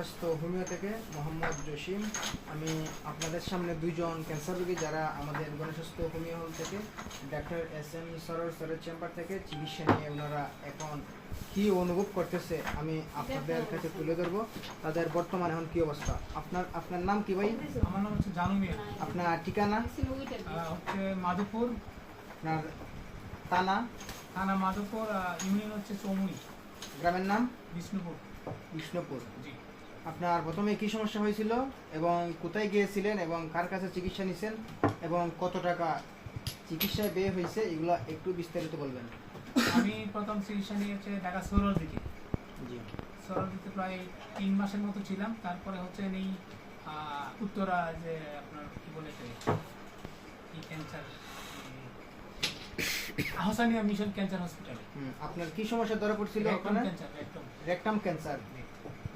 গণস্বাস্থ্য হোমিও থেকে মোহাম্মদ জসিম। আমি আপনাদের সামনে দুইজন ক্যান্সার রোগী যারা আমাদের গণস্বাস্থ্য হোমিও হল থেকে ডাক্তার SM সরোর স্যারের চেম্বার থেকে চিকিৎসা নিয়ে ওনারা এখন কি অনুভব করতেছে আমি আপনাদের কাছে তুলে ধরবো। তাদের বর্তমানে এখন কি অবস্থা। আপনার নাম কি ভাই? আমার নাম হচ্ছে জানু মিয়া। আপনার ঠিকানা? হচ্ছে মাধবপুর। আপনার থানা? থানা মাধবপুর, ইউনিয়ন হচ্ছে চৌমুনি। গ্রামের নাম? বিষ্ণুপুর। বিষ্ণুপুর। জি। আপনার প্রথমে কি সমস্যা হয়েছিল এবং কোথায় গিয়েছিলেন এবং কার কাছে চিকিৎসা নিয়েছেন এবং কত টাকা চিকিৎসায় ব্যয় হয়েছে এগুলো একটু বিস্তারিত বলবেন। আমি প্রথম চিকিৎসা নিয়েছে ঢাকা সরল দিকে। জি। সরল দিতে প্রায় 3 মাসের মতো ছিলাম। তারপরে হচ্ছে এই উত্তরা যে আপনার কি বলে এই cancer Ahsania mission cancer hospital. আপনার কি সমস্যা ধরা পড়ছিল ওখানে? Rectum cancer.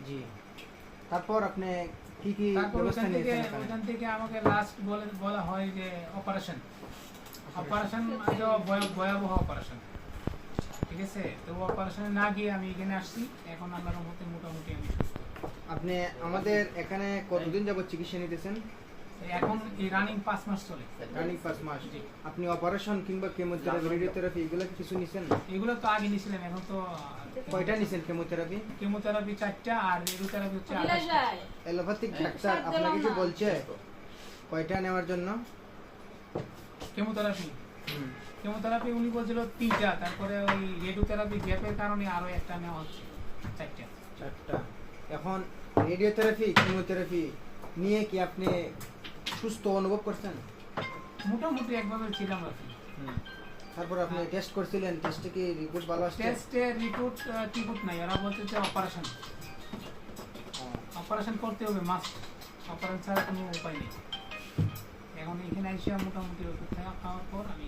জি। তারপর আপনি কি কি ব্যবস্থা নিয়েছেন? ওখান থেকে আমাকে লাস্ট বলা হয় যে অপারেশন ভয়াবহ অপারেশন। ঠিক আছে, তো অপারেশনে না গিয়ে আমি এখানে আসছি। এখন আল্লাহর রহমতে মোটামুটি আমি সুস্থ। আপনি আমাদের এখানে কতদিন যাবত চিকিৎসা নিতেছেন? এখন এই রানিং 5 মাস চলে। রানিং 5 মাস। আপনি অপারেশন কিংবা কেমোথেরাপি রেডিওথেরাপি এগুলো কিছু নিছেন? এগুলো তো আগে নিছিলাম, এখন তো কয়টা নিছেন কেমোথেরাপি? কেমোথেরাপি 4টা আর রেডিওথেরাপি হচ্ছে 28টা। এলোপ্যাথিক ডাক্তার আপনাকে কি বলছে কয়টা নেওয়ার জন্য? কেমোথেরাপি উনি বলছিল 3টা, তারপরে ওই রেডিওথেরাপি গ্যাপের কারণে আরো একটা নেওয়া হচ্ছে 4টা। এখন রেডিওথেরাপি কেমোথেরাপি নিয়ে কি আপনি সুস্থ অনুভব করছেন? মোটামুটি একভাবে ছিলাম আর কি। তারপর আপনি টেস্ট করছিলেন, টেস্টে কি রিপোর্ট ভালো আসছে? টেস্টে রিপোর্ট নাই, ওরা বলছে যে অপারেশন করতে হবে, মাস্ট। অপারেশন ছাড়া কোনো উপায় নেই। এখন এখানে এসে মোটামুটি ওষুধ খাওয়ার পর আমি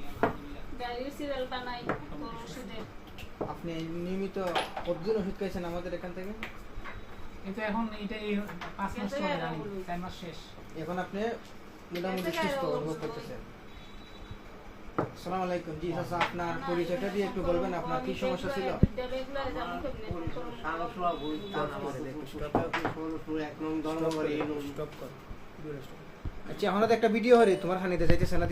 আপনি নিয়মিত কতদিন ওষুধ খাইছেন আমাদের এখান থেকে? এটা এখন এটা 5 মাস চলে, 4 মাস শেষ। এখন আপনি মোটামুটি সুস্থ অনুভব করতেছেন। আসসালামু আলাইকুম। জি চাচা, আপনার পরিচয়টা দিয়ে একটু বলবেন আপনার কি সমস্যা ছিল? আচ্ছা, এখন একটা ভিডিও হরে তোমার খানিতে যাইতেছে না।